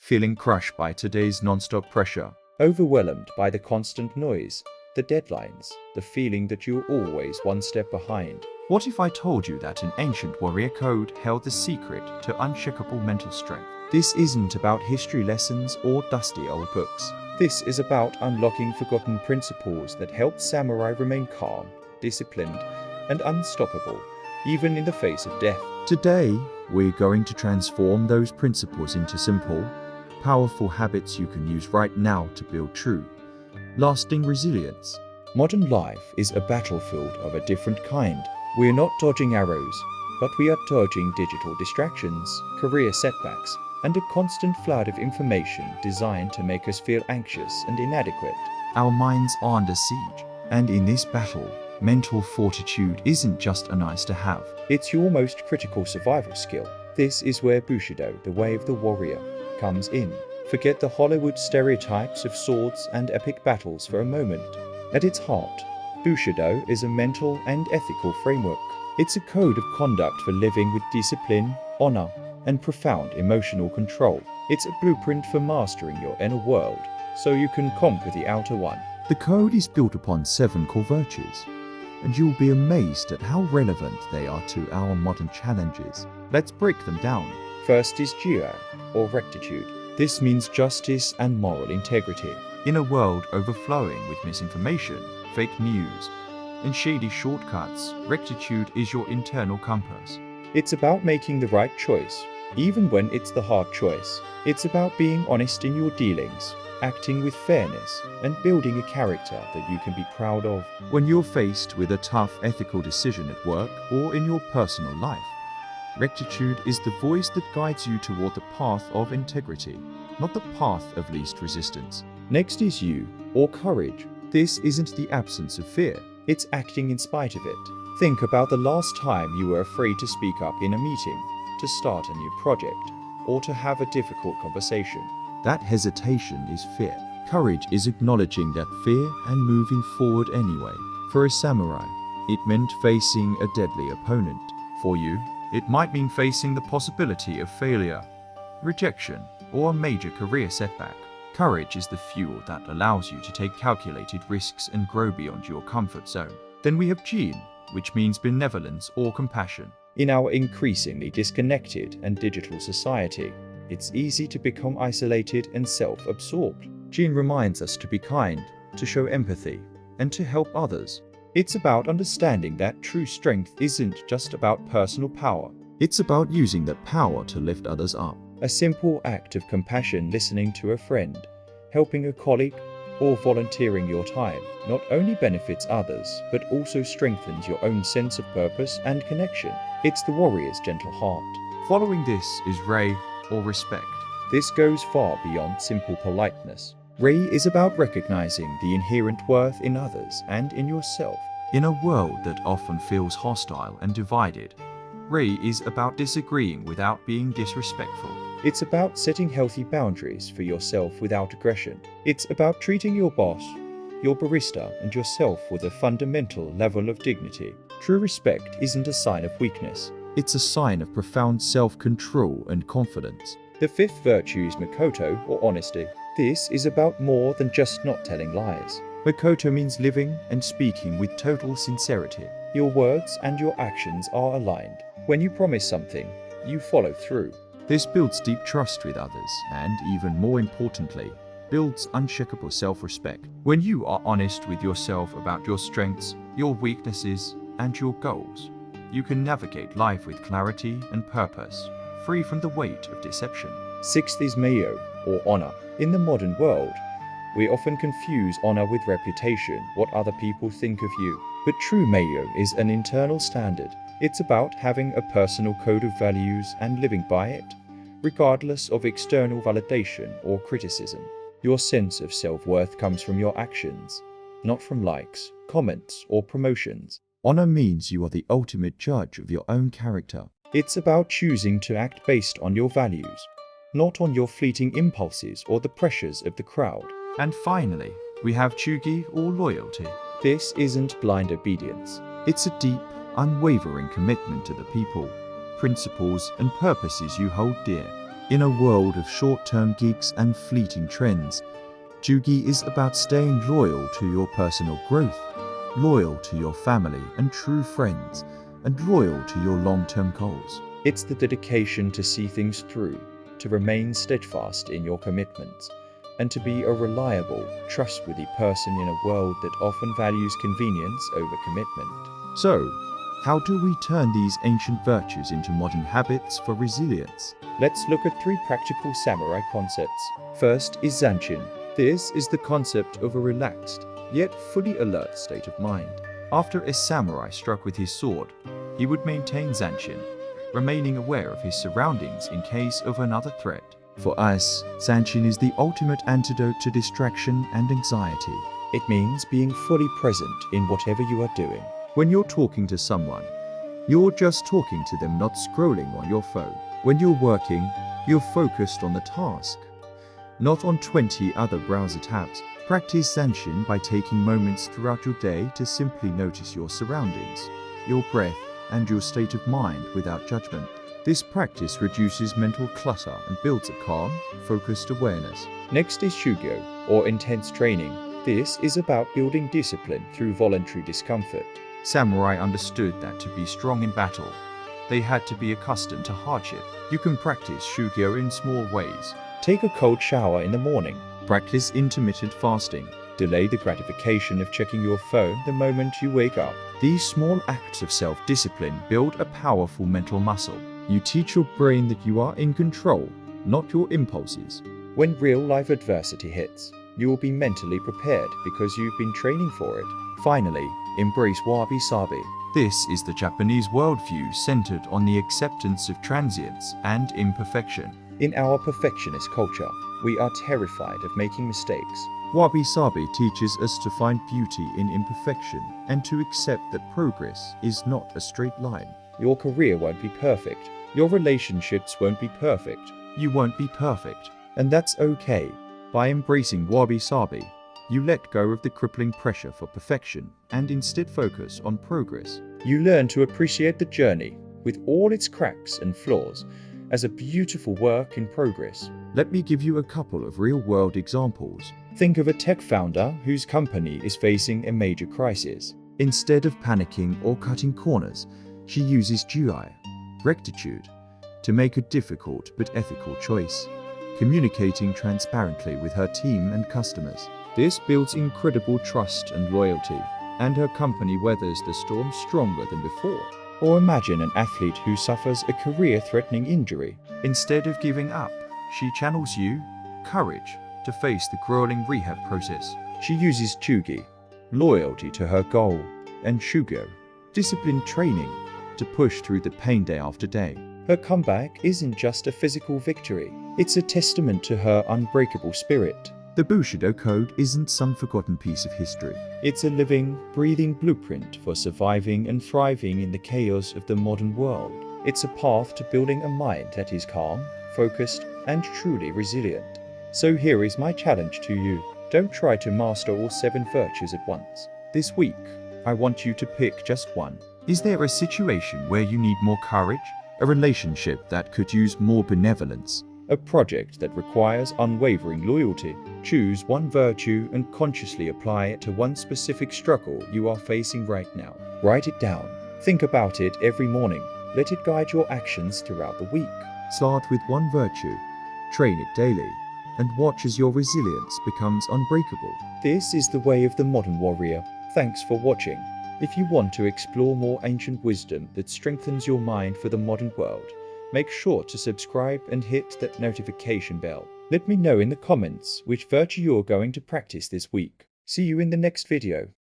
feeling crushed by today's non-stop pressure, overwhelmed by the constant noise, the deadlines, the feeling that you're always one step behind. What if I told you that an ancient warrior code held the secret to unshakable mental strength? This isn't about history lessons or dusty old books. This is about unlocking forgotten principles that help samurai remain calm, disciplined, and unstoppable, even in the face of death. Today, we're going to transform those principles into simple, powerful habits you can use right now to build true, lasting resilience. Modern life is a battlefield of a different kind. We're not dodging arrows, but we are dodging digital distractions, career setbacks, and a constant flood of information designed to make us feel anxious and inadequate. Our minds are under siege, and in this battle, mental fortitude isn't just a nice to have. It's your most critical survival skill. This is where Bushido, the way of the warrior, comes in. Forget the Hollywood stereotypes of swords and epic battles for a moment. At its heart, Bushido is a mental and ethical framework. It's a code of conduct for living with discipline, honor, and profound emotional control. It's a blueprint for mastering your inner world, so you can conquer the outer one. The code is built upon 7 core virtues, and you'll be amazed at how relevant they are to our modern challenges. Let's break them down. First is jia, or rectitude. This means justice and moral integrity. In a world overflowing with misinformation, fake news, and shady shortcuts, rectitude is your internal compass. It's about making the right choice, even when it's the hard choice. It's about being honest in your dealings, acting with fairness, and building a character that you can be proud of. When you're faced with a tough ethical decision at work or in your personal life, rectitude is the voice that guides you toward the path of integrity, not the path of least resistance. Next is you, or courage. This isn't the absence of fear, it's acting in spite of it. Think about the last time you were afraid to speak up in a meeting, to start a new project, or to have a difficult conversation. That hesitation is fear. Courage is acknowledging that fear and moving forward anyway. For a samurai, it meant facing a deadly opponent. For you, it might mean facing the possibility of failure, rejection, or a major career setback. Courage is the fuel that allows you to take calculated risks and grow beyond your comfort zone. Then we have Jin, which means benevolence or compassion. In our increasingly disconnected and digital society, it's easy to become isolated and self-absorbed. Jin reminds us to be kind, to show empathy, and to help others. It's about understanding that true strength isn't just about personal power. It's about using that power to lift others up. A simple act of compassion, listening to a friend, helping a colleague, or volunteering your time not only benefits others, but also strengthens your own sense of purpose and connection. It's the warrior's gentle heart. Following this is Rei, or respect. This goes far beyond simple politeness. Rei is about recognizing the inherent worth in others and in yourself. In a world that often feels hostile and divided, Rei is about disagreeing without being disrespectful. It's about setting healthy boundaries for yourself without aggression. It's about treating your boss, your barista, and yourself with a fundamental level of dignity. True respect isn't a sign of weakness. It's a sign of profound self-control and confidence. The 5th virtue is Makoto, or honesty. This is about more than just not telling lies. Makoto means living and speaking with total sincerity. Your words and your actions are aligned. When you promise something, you follow through. This builds deep trust with others and, even more importantly, builds unshakable self-respect. When you are honest with yourself about your strengths, your weaknesses, and your goals, you can navigate life with clarity and purpose, free from the weight of deception. 6th is Meiyo, or honor. In the modern world, we often confuse honor with reputation, what other people think of you. But true Meiyo is an internal standard. It's about having a personal code of values and living by it, regardless of external validation or criticism. Your sense of self-worth comes from your actions, not from likes, comments, or promotions. Honor means you are the ultimate judge of your own character. It's about choosing to act based on your values, not on your fleeting impulses or the pressures of the crowd. And finally, we have Chugi, or loyalty. This isn't blind obedience. It's a deep, unwavering commitment to the people, principles, and purposes you hold dear. In a world of short-term gigs and fleeting trends, Jugi is about staying loyal to your personal growth, loyal to your family and true friends, and loyal to your long-term goals. It's the dedication to see things through, to remain steadfast in your commitments, and to be a reliable, trustworthy person in a world that often values convenience over commitment. So, how do we turn these ancient virtues into modern habits for resilience? Let's look at 3 practical samurai concepts. First is Zanshin. This is the concept of a relaxed, yet fully alert state of mind. After a samurai struck with his sword, he would maintain Zanshin, remaining aware of his surroundings in case of another threat. For us, Zanshin is the ultimate antidote to distraction and anxiety. It means being fully present in whatever you are doing. When you're talking to someone, you're just talking to them, not scrolling on your phone. When you're working, you're focused on the task, not on 20 other browser tabs. Practice Zanshin by taking moments throughout your day to simply notice your surroundings, your breath, and your state of mind without judgment. This practice reduces mental clutter and builds a calm, focused awareness. Next is Shugyo, or intense training. This is about building discipline through voluntary discomfort. Samurai understood that to be strong in battle, they had to be accustomed to hardship. You can practice Shugyo in small ways. Take a cold shower in the morning. Practice intermittent fasting. Delay the gratification of checking your phone the moment you wake up. These small acts of self-discipline build a powerful mental muscle. You teach your brain that you are in control, not your impulses. When real-life adversity hits, you will be mentally prepared because you've been training for it. Finally, embrace wabi-sabi. This is the Japanese worldview centered on the acceptance of transience and imperfection. In our perfectionist culture, we are terrified of making mistakes. Wabi-sabi teaches us to find beauty in imperfection and to accept that progress is not a straight line. Your career won't be perfect. Your relationships won't be perfect. You won't be perfect. And that's okay. By embracing wabi-sabi, you let go of the crippling pressure for perfection and instead focus on progress. You learn to appreciate the journey, with all its cracks and flaws, as a beautiful work in progress. Let me give you a couple of real-world examples. Think of a tech founder whose company is facing a major crisis. Instead of panicking or cutting corners, she uses Jui, rectitude, to make a difficult but ethical choice, communicating transparently with her team and customers. This builds incredible trust and loyalty, and her company weathers the storm stronger than before. Or imagine an athlete who suffers a career-threatening injury. Instead of giving up, she channels courage, to face the grueling rehab process. She uses Jugi, loyalty to her goal, and Shugyo, disciplined training, to push through the pain day after day. Her comeback isn't just a physical victory, it's a testament to her unbreakable spirit. The Bushido Code isn't some forgotten piece of history. It's a living, breathing blueprint for surviving and thriving in the chaos of the modern world. It's a path to building a mind that is calm, focused, and truly resilient. So here is my challenge to you. Don't try to master all 7 virtues at once. This week, I want you to pick just one. Is there a situation where you need more courage? A relationship that could use more benevolence? A project that requires unwavering loyalty? Choose one virtue and consciously apply it to one specific struggle you are facing right now. Write it down. Think about it every morning. Let it guide your actions throughout the week. Start with one virtue, train it daily, and watch as your resilience becomes unbreakable. This is the way of the modern warrior. Thanks for watching. If you want to explore more ancient wisdom that strengthens your mind for the modern world, make sure to subscribe and hit that notification bell. Let me know in the comments which virtue you're going to practice this week. See you in the next video.